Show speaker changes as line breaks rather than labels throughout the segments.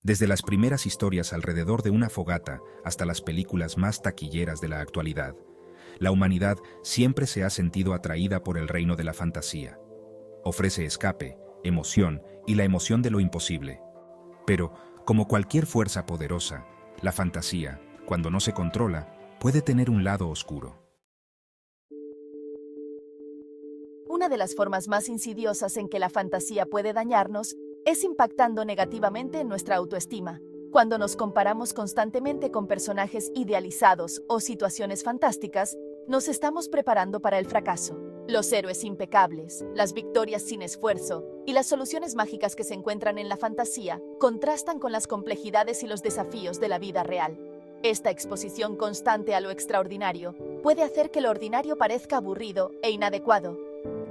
Desde las primeras historias alrededor de una fogata hasta las películas más taquilleras de la actualidad, la humanidad siempre se ha sentido atraída por el reino de la fantasía. Ofrece escape, emoción y la emoción de lo imposible. Pero, como cualquier fuerza poderosa, la fantasía, cuando no se controla, puede tener un lado oscuro.
Una de las formas más insidiosas en que la fantasía puede dañarnos es impactando negativamente en nuestra autoestima. Cuando nos comparamos constantemente con personajes idealizados o situaciones fantásticas, nos estamos preparando para el fracaso. Los héroes impecables, las victorias sin esfuerzo y las soluciones mágicas que se encuentran en la fantasía contrastan con las complejidades y los desafíos de la vida real. Esta exposición constante a lo extraordinario puede hacer que lo ordinario parezca aburrido e inadecuado.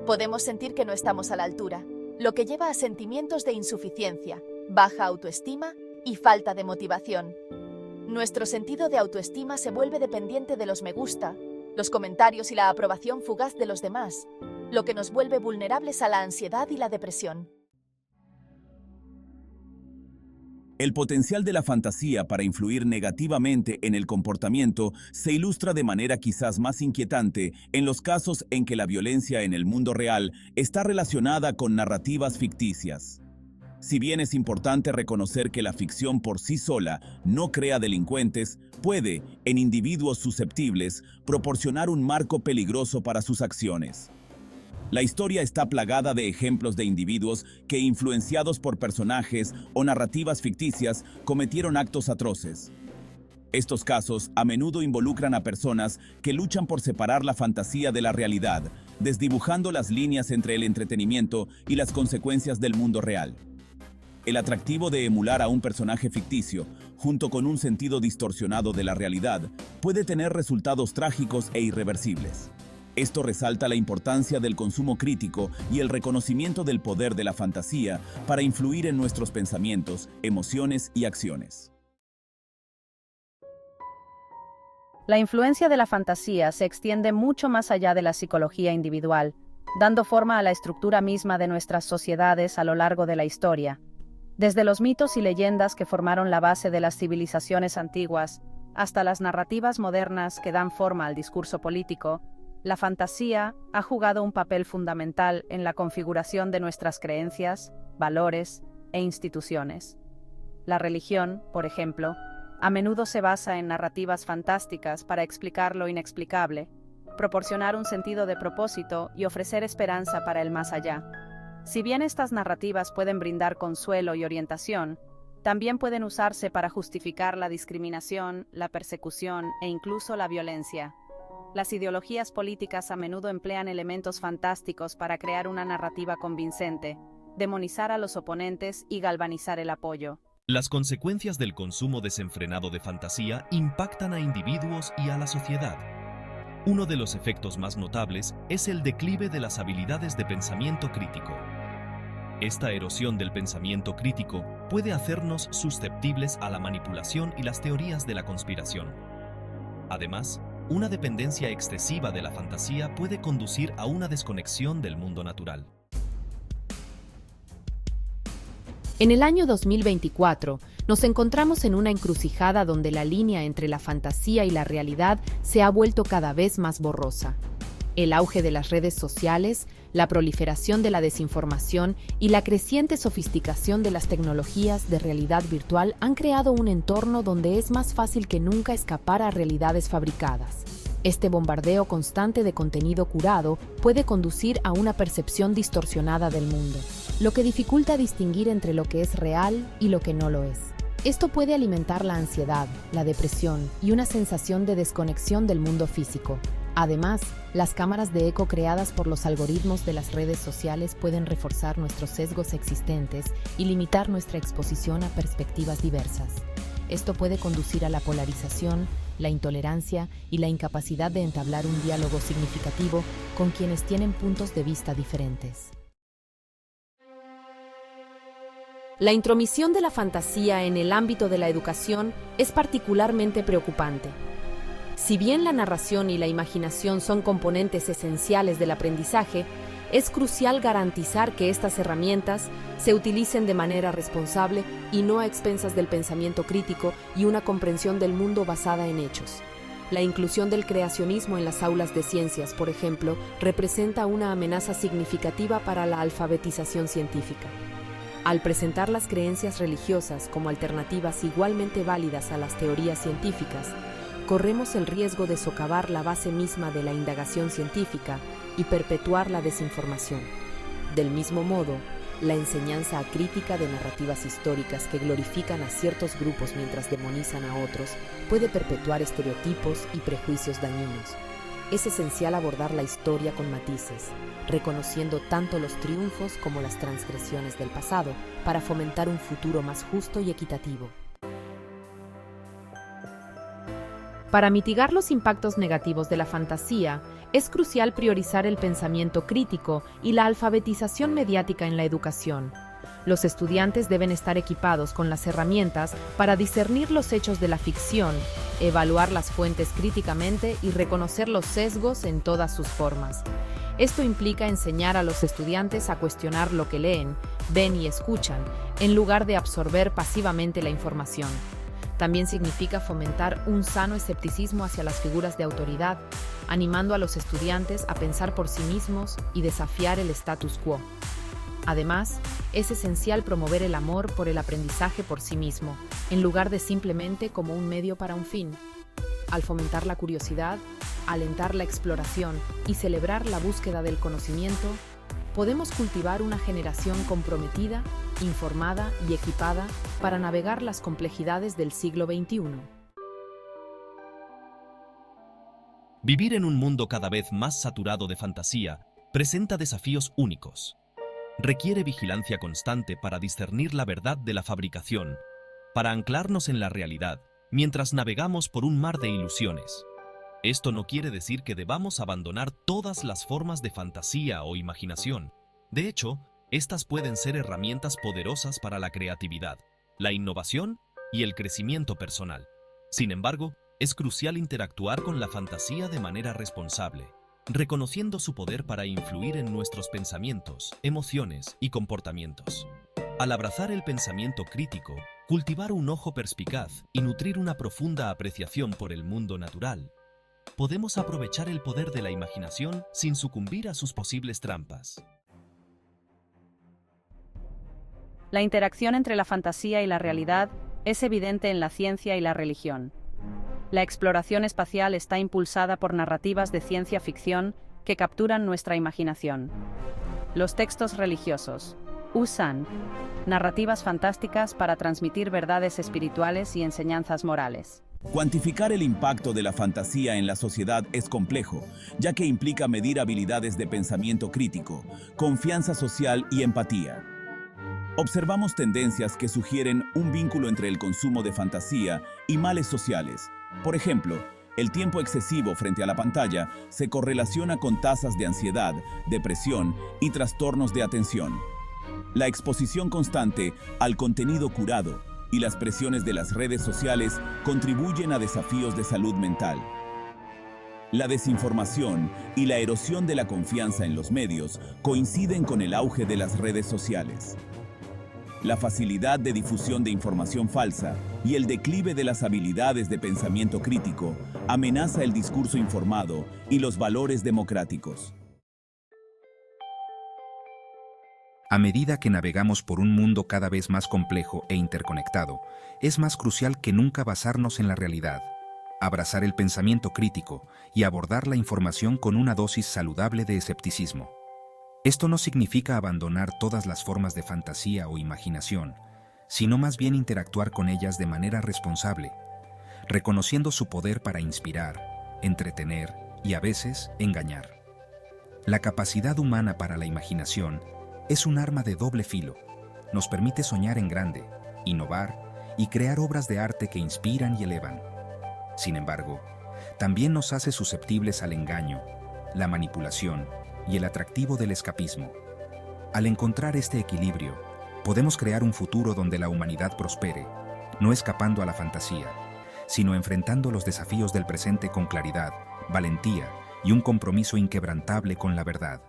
Podemos sentir que no estamos a la altura, lo que lleva a sentimientos de insuficiencia, baja autoestima y falta de motivación. Nuestro sentido de autoestima se vuelve dependiente de los me gusta, los comentarios y la aprobación fugaz de los demás, lo que nos vuelve vulnerables a la ansiedad y la depresión.
El potencial de la fantasía para influir negativamente en el comportamiento se ilustra de manera quizás más inquietante en los casos en que la violencia en el mundo real está relacionada con narrativas ficticias. Si bien es importante reconocer que la ficción por sí sola no crea delincuentes, puede, en individuos susceptibles, proporcionar un marco peligroso para sus acciones. La historia está plagada de ejemplos de individuos que, influenciados por personajes o narrativas ficticias, cometieron actos atroces. Estos casos a menudo involucran a personas que luchan por separar la fantasía de la realidad, desdibujando las líneas entre el entretenimiento y las consecuencias del mundo real. El atractivo de emular a un personaje ficticio, junto con un sentido distorsionado de la realidad, puede tener resultados trágicos e irreversibles. Esto resalta la importancia del consumo crítico y el reconocimiento del poder de la fantasía para influir en nuestros pensamientos, emociones y acciones.
La influencia de la fantasía se extiende mucho más allá de la psicología individual, dando forma a la estructura misma de nuestras sociedades a lo largo de la historia. Desde los mitos y leyendas que formaron la base de las civilizaciones antiguas, hasta las narrativas modernas que dan forma al discurso político, la fantasía ha jugado un papel fundamental en la configuración de nuestras creencias, valores e instituciones. La religión, por ejemplo, a menudo se basa en narrativas fantásticas para explicar lo inexplicable, proporcionar un sentido de propósito y ofrecer esperanza para el más allá. Si bien estas narrativas pueden brindar consuelo y orientación, también pueden usarse para justificar la discriminación, la persecución e incluso la violencia. Las ideologías políticas a menudo emplean elementos fantásticos para crear una narrativa convincente, demonizar a los oponentes y galvanizar el apoyo.
Las consecuencias del consumo desenfrenado de fantasía impactan a individuos y a la sociedad. Uno de los efectos más notables es el declive de las habilidades de pensamiento crítico. Esta erosión del pensamiento crítico puede hacernos susceptibles a la manipulación y las teorías de la conspiración. Además, una dependencia excesiva de la fantasía puede conducir a una desconexión del mundo natural.
En el año 2024, nos encontramos en una encrucijada donde la línea entre la fantasía y la realidad se ha vuelto cada vez más borrosa. El auge de las redes sociales, la proliferación de la desinformación y la creciente sofisticación de las tecnologías de realidad virtual han creado un entorno donde es más fácil que nunca escapar a realidades fabricadas. Este bombardeo constante de contenido curado puede conducir a una percepción distorsionada del mundo, lo que dificulta distinguir entre lo que es real y lo que no lo es. Esto puede alimentar la ansiedad, la depresión y una sensación de desconexión del mundo físico. Además, las cámaras de eco creadas por los algoritmos de las redes sociales pueden reforzar nuestros sesgos existentes y limitar nuestra exposición a perspectivas diversas. Esto puede conducir a la polarización, la intolerancia y la incapacidad de entablar un diálogo significativo con quienes tienen puntos de vista diferentes. La intromisión de la fantasía en el ámbito de la educación es particularmente preocupante. Si bien la narración y la imaginación son componentes esenciales del aprendizaje, Es crucial garantizar que estas herramientas se utilicen de manera responsable y no a expensas del pensamiento crítico y una comprensión del mundo basada en hechos. La inclusión del creacionismo en las aulas de ciencias, por ejemplo, representa una amenaza significativa para la alfabetización científica. Al presentar las creencias religiosas como alternativas igualmente válidas a las teorías científicas, corremos el riesgo de socavar la base misma de la indagación científica y perpetuar la desinformación. Del mismo modo, la enseñanza acrítica de narrativas históricas que glorifican a ciertos grupos mientras demonizan a otros puede perpetuar estereotipos y prejuicios dañinos. Es esencial abordar la historia con matices, reconociendo tanto los triunfos como las transgresiones del pasado para fomentar un futuro más justo y equitativo. Para mitigar los impactos negativos de la fantasía, es crucial priorizar el pensamiento crítico y la alfabetización mediática en la educación. Los estudiantes deben estar equipados con las herramientas para discernir los hechos de la ficción, evaluar las fuentes críticamente y reconocer los sesgos en todas sus formas. Esto implica enseñar a los estudiantes a cuestionar lo que leen, ven y escuchan, en lugar de absorber pasivamente la información. También significa fomentar un sano escepticismo hacia las figuras de autoridad, animando a los estudiantes a pensar por sí mismos y desafiar el status quo. Además, es esencial promover el amor por el aprendizaje por sí mismo, en lugar de simplemente como un medio para un fin. Al fomentar la curiosidad, alentar la exploración y celebrar la búsqueda del conocimiento, podemos cultivar una generación comprometida, informada y equipada para navegar las complejidades del siglo XXI.
Vivir en un mundo cada vez más saturado de fantasía presenta desafíos únicos. Requiere vigilancia constante para discernir la verdad de la fabricación, para anclarnos en la realidad, mientras navegamos por un mar de ilusiones. Esto no quiere decir que debamos abandonar todas las formas de fantasía o imaginación. De hecho, estas pueden ser herramientas poderosas para la creatividad, la innovación y el crecimiento personal. Sin embargo, es crucial interactuar con la fantasía de manera responsable, reconociendo su poder para influir en nuestros pensamientos, emociones y comportamientos. Al abrazar el pensamiento crítico, cultivar un ojo perspicaz y nutrir una profunda apreciación por el mundo natural, podemos aprovechar el poder de la imaginación sin sucumbir a sus posibles trampas.
La interacción entre la fantasía y la realidad es evidente en la ciencia y la religión. La exploración espacial está impulsada por narrativas de ciencia ficción que capturan nuestra imaginación. Los textos religiosos usan narrativas fantásticas para transmitir verdades espirituales y enseñanzas morales.
Cuantificar el impacto de la fantasía en la sociedad es complejo, ya que implica medir habilidades de pensamiento crítico, confianza social y empatía. Observamos tendencias que sugieren un vínculo entre el consumo de fantasía y males sociales. Por ejemplo, el tiempo excesivo frente a la pantalla se correlaciona con tasas de ansiedad, depresión y trastornos de atención. La exposición constante al contenido curado y las presiones de las redes sociales contribuyen a desafíos de salud mental. La desinformación y la erosión de la confianza en los medios coinciden con el auge de las redes sociales. La facilidad de difusión de información falsa y el declive de las habilidades de pensamiento crítico amenaza el discurso informado y los valores democráticos.
A medida que navegamos por un mundo cada vez más complejo e interconectado, es más crucial que nunca basarnos en la realidad, abrazar el pensamiento crítico y abordar la información con una dosis saludable de escepticismo. Esto no significa abandonar todas las formas de fantasía o imaginación, sino más bien interactuar con ellas de manera responsable, reconociendo su poder para inspirar, entretener y a veces engañar. La capacidad humana para la imaginación es un arma de doble filo. Nos permite soñar en grande, innovar y crear obras de arte que inspiran y elevan. Sin embargo, también nos hace susceptibles al engaño, la manipulación y el atractivo del escapismo. Al encontrar este equilibrio, podemos crear un futuro donde la humanidad prospere, no escapando a la fantasía, sino enfrentando los desafíos del presente con claridad, valentía y un compromiso inquebrantable con la verdad.